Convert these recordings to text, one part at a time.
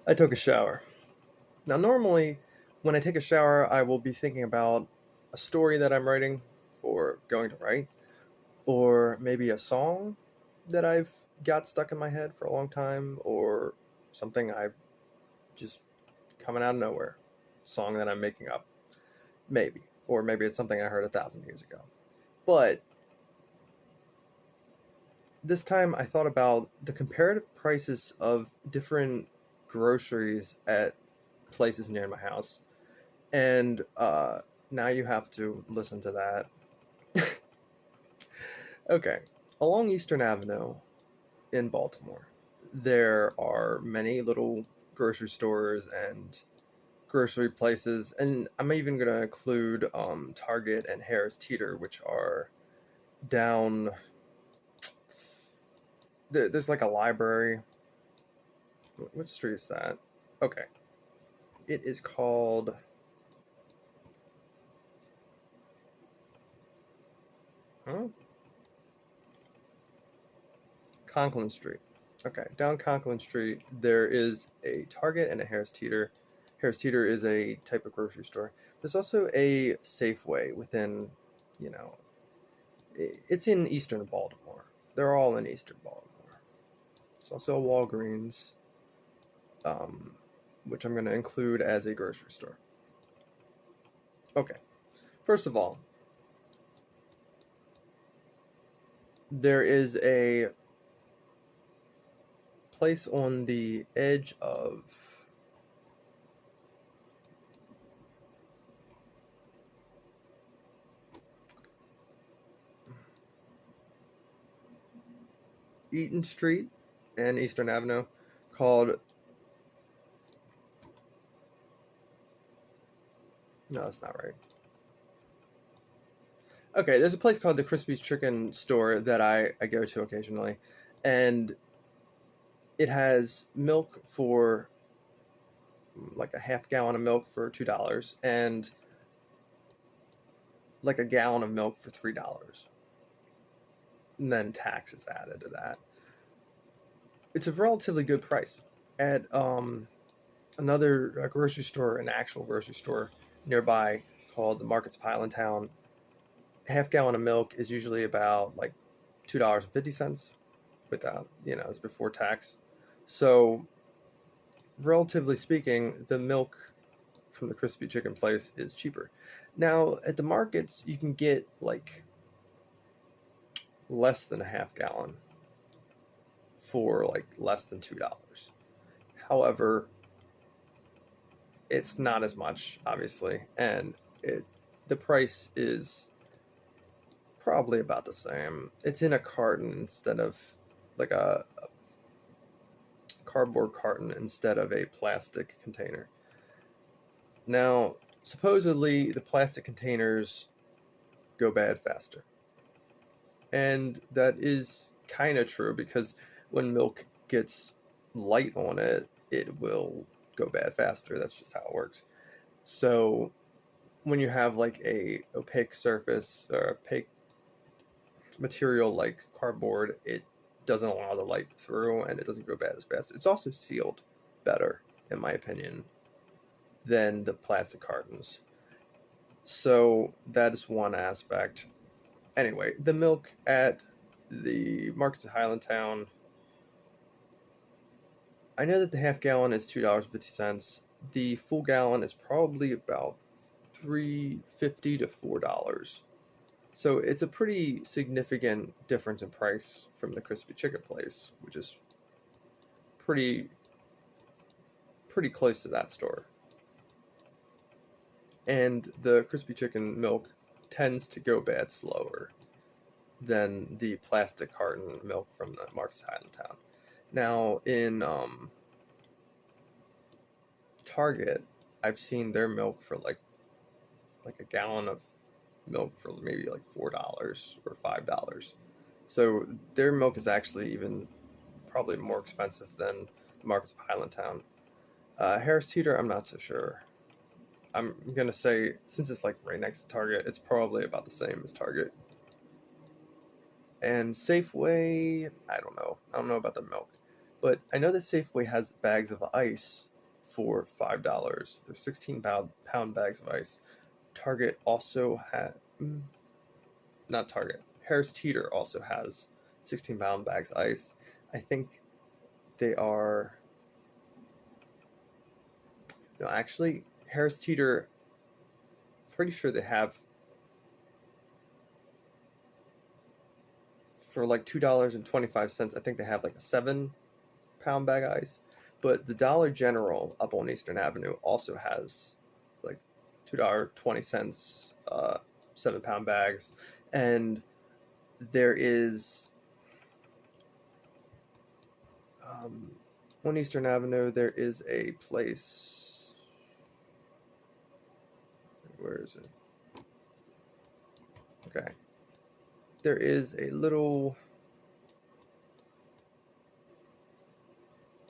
I took a shower. Now, normally, when I take a shower, I will be thinking about a story that I'm writing or going to write, or maybe a song that I've got stuck in my head for a long time, or something I just coming out of nowhere, song that I'm making up, maybe, or maybe it's something I heard 1,000 years ago. But this time I thought about the comparative prices of different groceries at places near my house, and now you have to listen to that. Okay, along Eastern Avenue in Baltimore, there are many little grocery stores and grocery places, and I'm even going to include Target and Harris Teeter, which are down. There's like a library. What street is that? Okay, it is called. Huh? Conklin Street. Okay, down Conklin Street, there is a Target and a Harris Teeter. Harris Teeter is a type of grocery store. There's also a Safeway within, you know, it's in Eastern Baltimore. They're all in Eastern Baltimore. There's also a Walgreens, um, which I'm going to include as a grocery store. Okay, first of all, there is a place on the edge of Eaton Street and Eastern Avenue called. No, that's not right. Okay, there's a place called the Crispy Chicken Store that I go to occasionally, and it has milk for like a half gallon of milk for $2, and like a gallon of milk for $3, and then tax is added to that. It's a relatively good price. At another grocery store, an actual grocery store nearby called the Markets of Highlandtown, half gallon of milk is usually about like $2.50 without, it's before tax. So, relatively speaking, the milk from the crispy chicken place is cheaper. Now, at the markets, you can get like less than a half gallon for like less than $2. However, it's not as much, obviously, and the price is probably about the same. It's in a carton instead of like a cardboard carton instead of a plastic container. Now, supposedly the plastic containers go bad faster. And that is kind of true because when milk gets light on it, it will go bad faster. That's just how it works. So when you have like a opaque surface or opaque material like cardboard, it doesn't allow the light through and it doesn't go bad as fast. It's also sealed better, in my opinion, than the plastic cartons. So that is one aspect. Anyway, the milk at the markets of Highlandtown, I know that the half gallon is $2.50. The full gallon is probably about $3.50 to $4. So it's a pretty significant difference in price from the crispy chicken place, which is pretty pretty close to that store. And the crispy chicken milk tends to go bad slower than the plastic carton milk from the Marcus Highlandtown. Now in Target, I've seen their milk for like a gallon of milk for maybe like $4 or $5. So their milk is actually even probably more expensive than the markets of Highlandtown. Harris Teeter, I'm not so sure. I'm gonna say since it's like right next to Target, it's probably about the same as Target. And Safeway, I don't know. I don't know about the milk, but I know that Safeway has bags of ice for $5. They're 16-pound bags of ice. Target also had, not Target, Harris Teeter also has 16-pound bags of ice. I think they are, no, actually, Harris Teeter, pretty sure they have for like $2.25. I think they have like a 7-pound bag of ice. But the Dollar General up on Eastern Avenue also has like $2.20 7-pound bags. And there is on Eastern Avenue, there is a place. Where is it? Okay. There is a little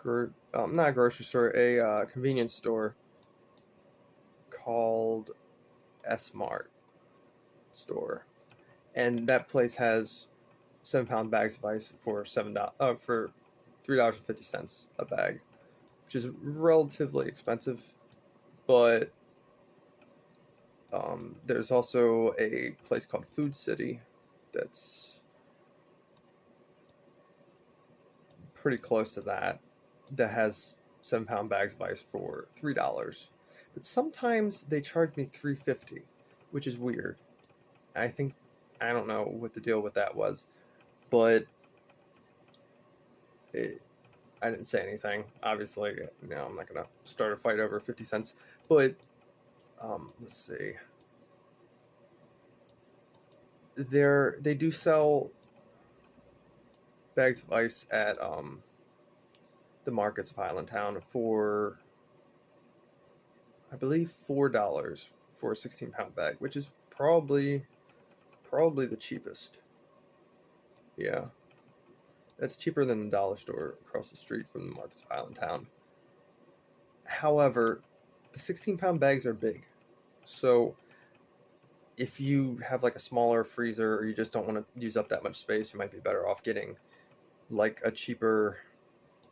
not a grocery store, a convenience store called S Mart store, and that place has 7-pound bags of ice for for $3.50 a bag, which is relatively expensive. But there's also a place called Food City that's pretty close to that has 7-pound bags of ice for $3. But sometimes they charge me $3.50, which is weird. I don't know what the deal with that was, but I didn't say anything. Obviously, I'm not gonna start a fight over 50 cents. But let's see. They do sell bags of ice at the markets of Highlandtown for, I believe, $4 for a 16-pound bag, which is probably the cheapest. Yeah, that's cheaper than the dollar store across the street from the markets of Highlandtown. However, the 16-pound bags are big, so if you have like a smaller freezer or you just don't want to use up that much space, you might be better off getting like a cheaper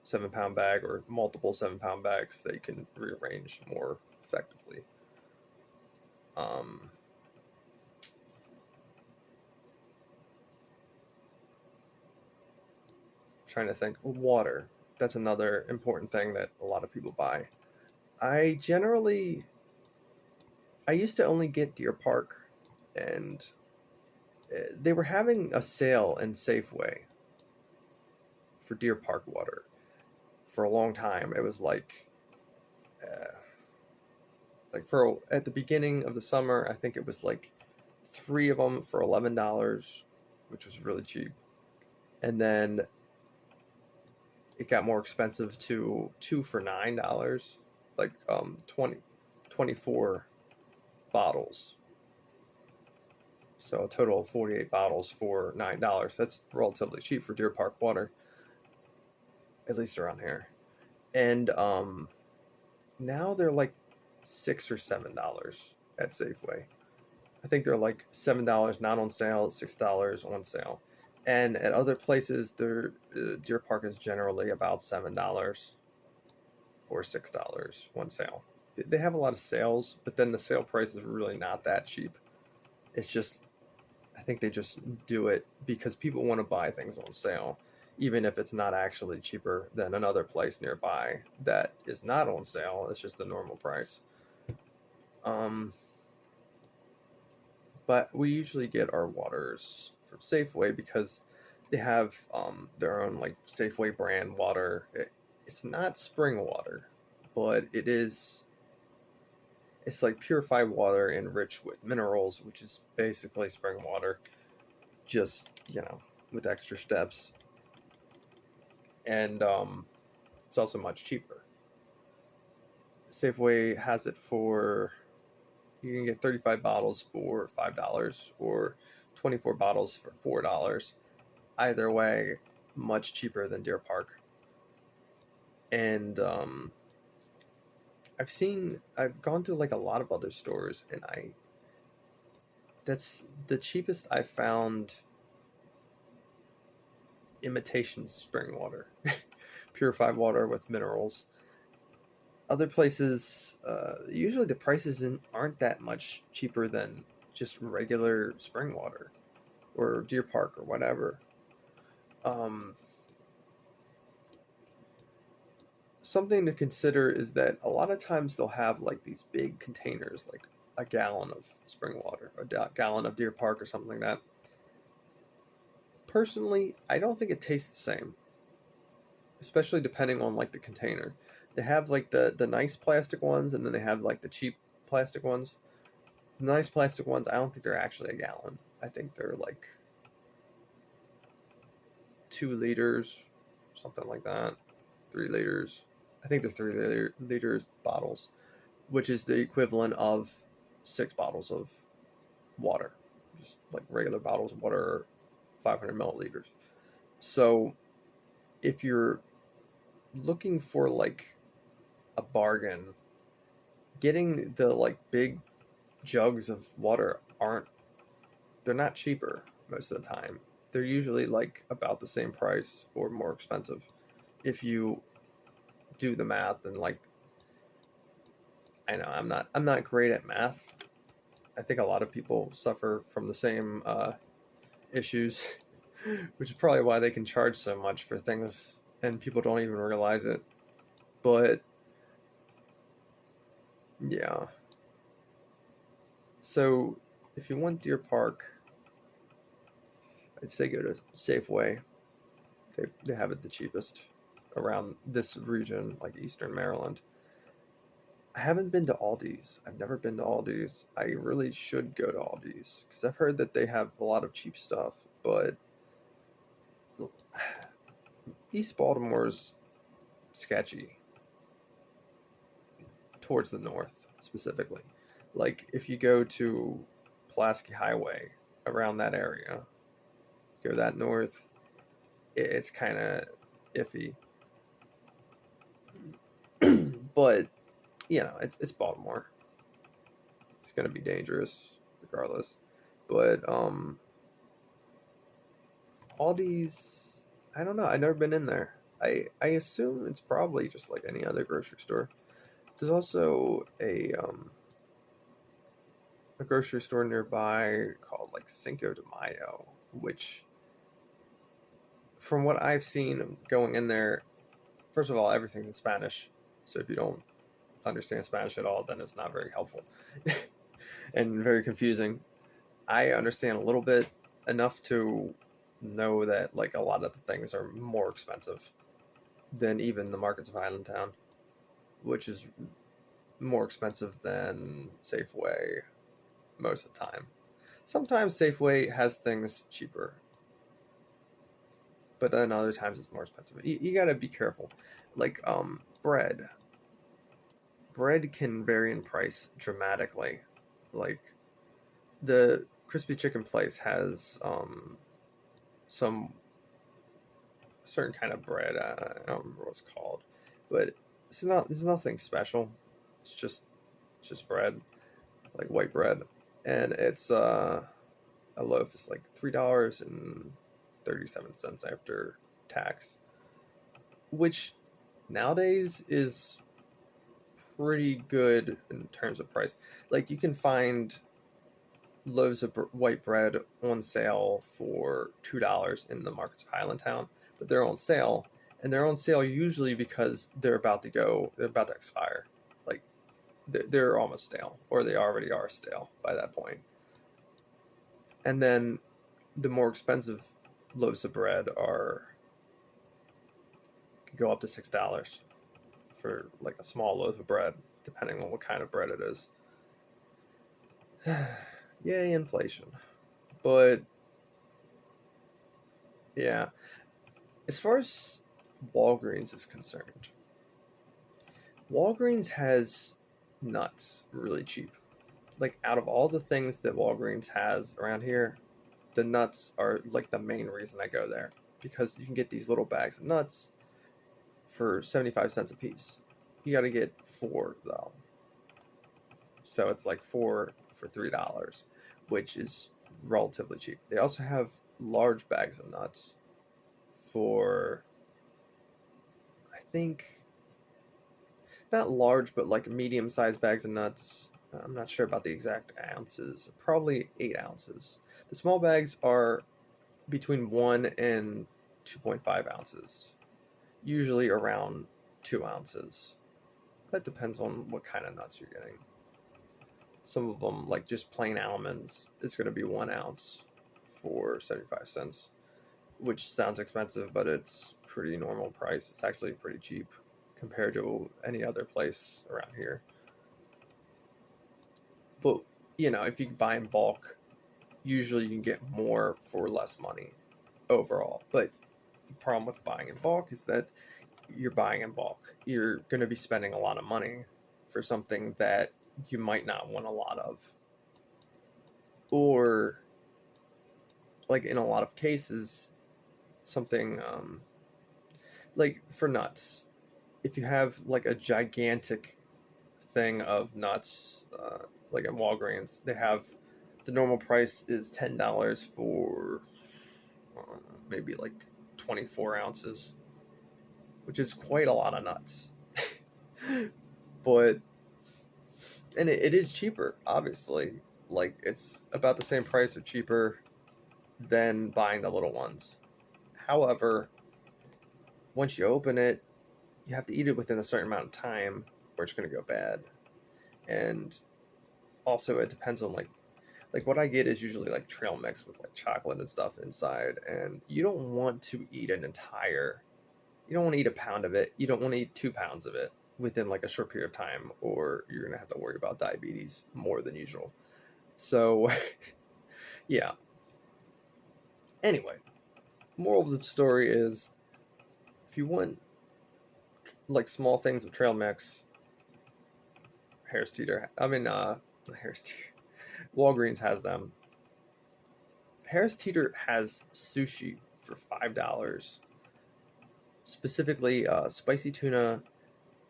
7-pound bag or multiple 7-pound bags that you can rearrange more effectively. Um, Trying to think. Water. That's another important thing that a lot of people buy. I generally, I used to only get Deer Park, and they were having a sale in Safeway for Deer Park water for a long time. It was for at the beginning of the summer, I think it was like 3 of them for $11, which was really cheap. And then it got more expensive to 2 for $9, like 24 bottles. So a total of 48 bottles for $9. That's relatively cheap for Deer Park water, at least around here. And now they're like $6 or $7 at Safeway. I think they're like $7 not on sale, $6 on sale. And at other places, Deer Park is generally about $7 or $6 one sale. They have a lot of sales, but then the sale price is really not that cheap. It's just, I think they just do it because people want to buy things on sale, even if it's not actually cheaper than another place nearby that is not on sale. It's just the normal price. But we usually get our waters from Safeway because they have their own like Safeway brand water. It's not spring water, but it's like purified water enriched with minerals, which is basically spring water, just with extra steps. And it's also much cheaper. Safeway has it for, you can get 35 bottles for $5 or 24 bottles for $4. Either way, much cheaper than Deer Park. And I've gone to like a lot of other stores, and that's the cheapest I found. Imitation spring water, purified water with minerals. Other places, usually the prices aren't that much cheaper than just regular spring water or Deer Park or whatever. Um, Something to consider is that a lot of times they'll have like these big containers, like a gallon of spring water, a gallon of Deer Park, or something like that. Personally, I don't think it tastes the same, especially depending on like the container. They have like the nice plastic ones, and then they have like the cheap plastic ones. The nice plastic ones, I don't think they're actually a gallon. I think they're like 2 liters, something like that. 3 liters. I think they're 3 liters bottles, which is the equivalent of 6 bottles of water, just like regular bottles of water, 500 milliliters. So if you're looking for like a bargain, getting the like big jugs of water aren't they're not cheaper most of the time. They're usually like about the same price or more expensive if you do the math. And like, I know I'm not great at math. I think a lot of people suffer from the same issues, which is probably why they can charge so much for things and people don't even realize it. But yeah, so if you want Deer Park, I'd say go to Safeway. They have it the cheapest around this region, like Eastern Maryland. I haven't been to Aldi's. I've never been to Aldi's. I really should go to Aldi's because I've heard that they have a lot of cheap stuff. But East Baltimore's sketchy towards the north specifically. Like if you go to Pulaski Highway around that area, go that north, it's kind of iffy. But it's Baltimore. It's gonna be dangerous regardless. But Aldi's, I don't know. I've never been in there. I assume it's probably just like any other grocery store. There's also a grocery store nearby called like Cinco de Mayo, which, from what I've seen going in there, first of all, everything's in Spanish. So if you don't understand Spanish at all, then it's not very helpful and very confusing. I understand a little bit, enough to know that like a lot of the things are more expensive than even the markets of Highlandtown, which is more expensive than Safeway most of the time. Sometimes Safeway has things cheaper, but then other times it's more expensive. You gotta be careful. Like bread. Bread can vary in price dramatically. Like the crispy chicken place has some certain kind of bread. I don't remember what it's called, but it's nothing special. It's just bread, like white bread, and it's a loaf is like $3.37 after tax, which nowadays is pretty good in terms of price. Like you can find loaves of white bread on sale for $2 in the markets of Highlandtown, but they're on sale, and they're on sale usually because they're about to expire. Like they're almost stale, or they already are stale by that point. And then the more expensive loaves of bread are could go up to $6 for like a small loaf of bread, depending on what kind of bread it is. Yay, inflation. But yeah, as far as Walgreens is concerned, Walgreens has nuts really cheap. Like out of all the things that Walgreens has around here, the nuts are like the main reason I go there, because you can get these little bags of nuts for 75 cents a piece. You got to get 4 though. So it's like 4 for $3, which is relatively cheap. They also have large bags of nuts for, I think, not large, but like medium-sized bags of nuts. I'm not sure about the exact ounces. Probably 8 ounces. The small bags are between 1 and 2.5 ounces. Usually around 2 ounces. That depends on what kind of nuts you're getting. Some of them, like just plain almonds, it's going to be 1 ounce for 75 cents, which sounds expensive, but it's pretty normal price. It's actually pretty cheap compared to any other place around here. But, if you buy in bulk, usually you can get more for less money overall. But the problem with buying in bulk is that you're buying in bulk. You're going to be spending a lot of money for something that you might not want a lot of. Or, like in a lot of cases, something like for nuts. If you have like a gigantic thing of nuts, like at Walgreens, they have the normal price is $10 for maybe like 24 ounces, which is quite a lot of nuts. But and it is cheaper, obviously. Like it's about the same price or cheaper than buying the little ones. However, once you open it, you have to eat it within a certain amount of time or it's going to go bad. And also it depends on like what I get is usually like trail mix with like chocolate and stuff inside, and you don't want to eat you don't want to eat a pound of it. You don't want to eat 2 pounds of it within like a short period of time, or you're gonna have to worry about diabetes more than usual. So yeah. Anyway, moral of the story is if you want like small things of trail mix, Harris Teeter. I mean, Harris Teeter. Walgreens has them. Harris Teeter has sushi for $5, specifically spicy tuna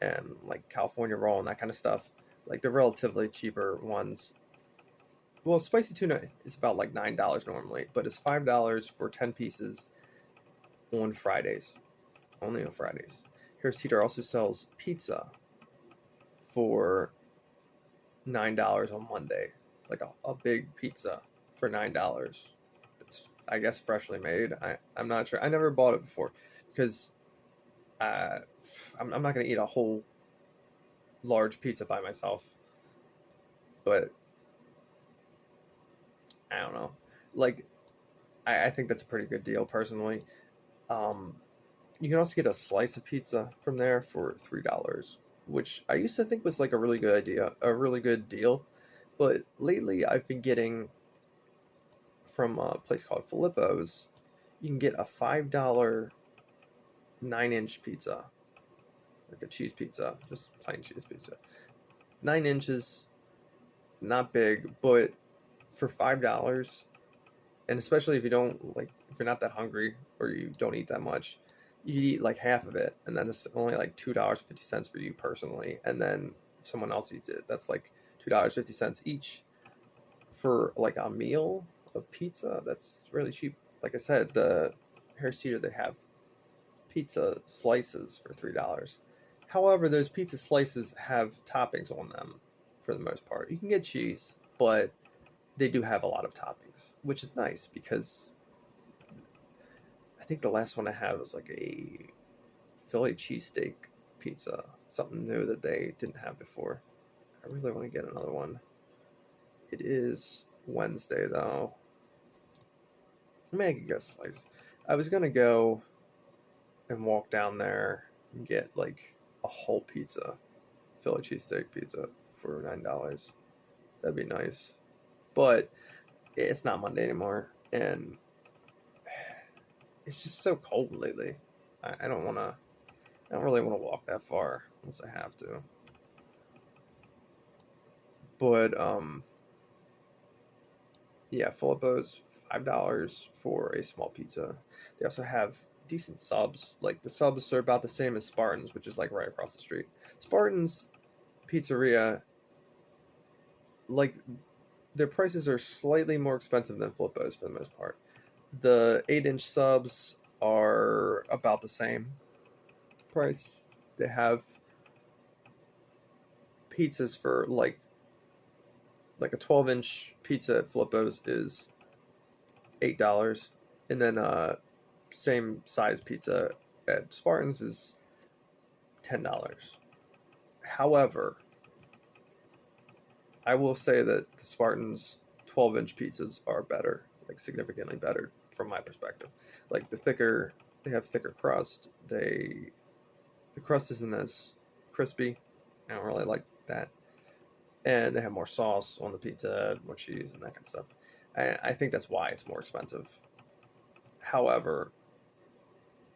and like California roll and that kind of stuff. Like the relatively cheaper ones. Well, spicy tuna is about like $9 normally, but it's $5 for 10 pieces on Fridays. Only on Fridays. Harris Teeter also sells pizza for $9 on Monday, like a big pizza for $9. It's, I guess, freshly made. I'm not sure. I never bought it before because I'm not going to eat a whole large pizza by myself. But I don't know. Like, I think that's a pretty good deal personally. Um, you can also get a slice of pizza from there for $3, which I used to think was like a really good idea, a really good deal. But lately, I've been getting from a place called Filippo's. You can get a $5 9-inch pizza, like a cheese pizza, just plain cheese pizza. 9 inches, not big, but for $5, and especially if you don't like, if you're not that hungry or you don't eat that much, you eat like half of it, and then it's only like $2.50 for you personally, and then if someone else eats it, that's like $2.50 each for like a meal of pizza. That's really cheap. Like I said, the Harris Teeter, they have pizza slices for $3. However, those pizza slices have toppings on them for the most part. You can get cheese, but they do have a lot of toppings, which is nice because I think the last one I had was like a Philly cheesesteak pizza, something new that they didn't have before. I really want to get another one. It is Wednesday though. Maybe I could get a slice. I was gonna go and walk down there and get like a whole pizza, Philly cheesesteak pizza for $9. That'd be nice. But it's not Monday anymore, and it's just so cold lately. I don't want to. I don't really want to walk that far unless I have to. But yeah, Filippo's $5 for a small pizza. They also have decent subs. Like the subs are about the same as Spartans, which is like right across the street. Spartans Pizzeria, like their prices are slightly more expensive than Filippo's for the most part. The 8-inch subs are about the same price. They have pizzas for like a 12-inch pizza at Flippo's is $8, and then same size pizza at Spartan's is $10. However, I will say that the Spartans 12-inch pizzas are better, like significantly better from my perspective. Like they have thicker crust. The crust isn't as crispy. I don't really like that, and they have more sauce on the pizza, more cheese, and that kind of stuff. I think that's why it's more expensive. However,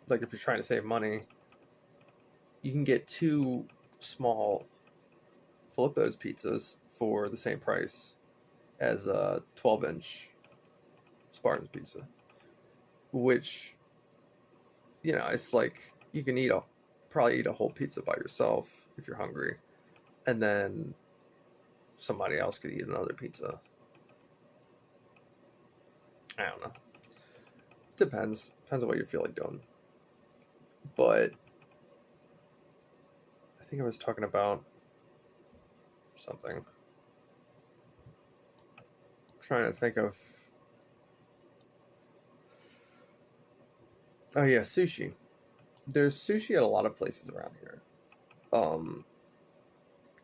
like if you're trying to save money, you can get two small Filippo's pizzas for the same price as a 12-inch Spartan pizza, which it's like you can probably eat a whole pizza by yourself if you're hungry, and then somebody else could eat another pizza. I don't know. Depends on what you feel like doing. But I think I was talking about something. I'm trying to think of. Oh yeah, sushi. There's sushi at a lot of places around here. Um,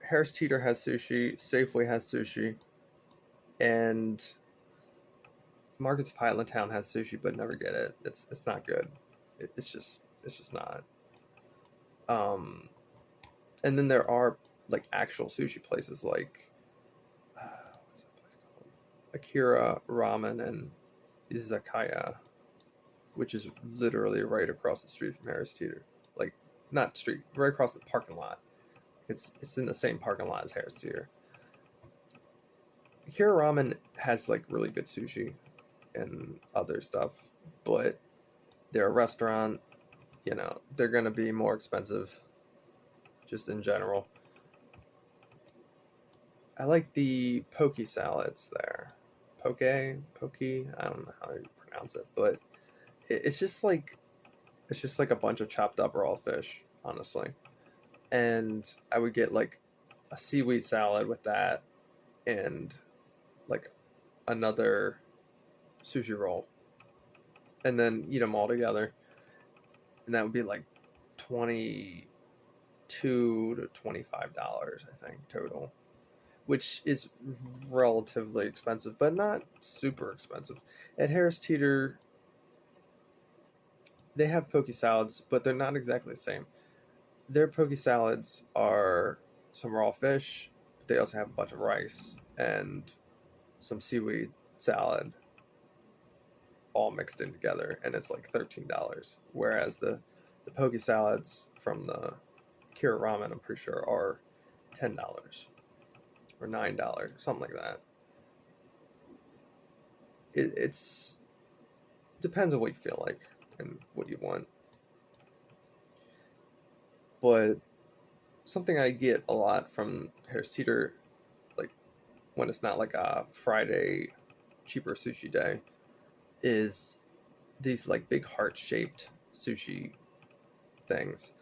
Harris Teeter has sushi. Safeway has sushi, and Marcus of Highlandtown has sushi, but never get it. It's not good. It's just not. Um, and then there are like actual sushi places like what's that place called? Akira Ramen and Izakaya, which is literally right across the street from Harris Teeter. Like not street, right across the parking lot. It's in the same parking lot as Harris Teeter. Akira Ramen has like really good sushi and other stuff, but they're a restaurant. They're gonna be more expensive, just in general. I like the poke salads there. Poke. I don't know how you pronounce it, but it's just like a bunch of chopped up raw fish, honestly. And I would get like a seaweed salad with that, and like another sushi roll, and then eat them all together, and that would be like $22 to $25, I think, total, which is relatively expensive, but not super expensive. At Harris Teeter, they have poke salads, but they're not exactly the same. Their poke salads are some raw fish, but they also have a bunch of rice and some seaweed salad all mixed in together, and it's like $13. Whereas the poke salads from the Kira Ramen, I'm pretty sure, are $10 or $9, something like that. It's depends on what you feel like and what you want. But something I get a lot from Harris Teeter, like when it's not like a Friday cheaper sushi day, is these like big heart shaped sushi things.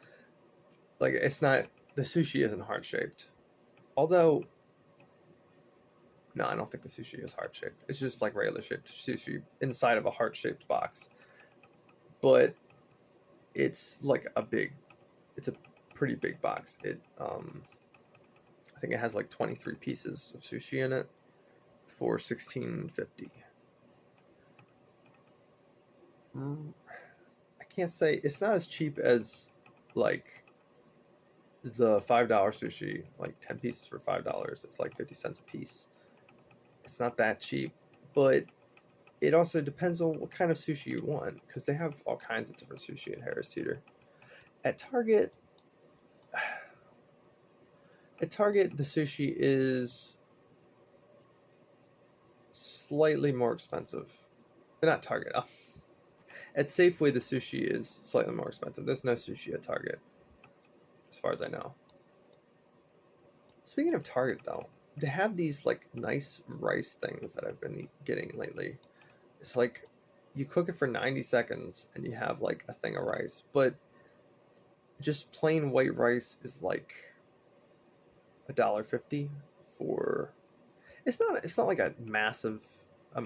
Like it's not the sushi isn't heart shaped. Although no, I don't think the sushi is heart shaped. It's just like regular shaped sushi inside of a heart shaped box. But it's like it's a pretty big box. I think it has like 23 pieces of sushi in it for 16.50. I can't say it's not as cheap as like the $5 sushi, like 10 pieces for $5. It's like 50 cents a piece. It's not that cheap, but it also depends on what kind of sushi you want, because they have all kinds of different sushi at Harris Teeter. At Target, the sushi is slightly more expensive. Not Target. At Safeway, the sushi is slightly more expensive. There's no sushi at Target, as far as I know. Speaking of Target, though, they have these like nice rice things that I've been getting lately. It's like you cook it for 90 seconds and you have like a thing of rice, but just plain white rice is like $1.50 for. It's not like a massive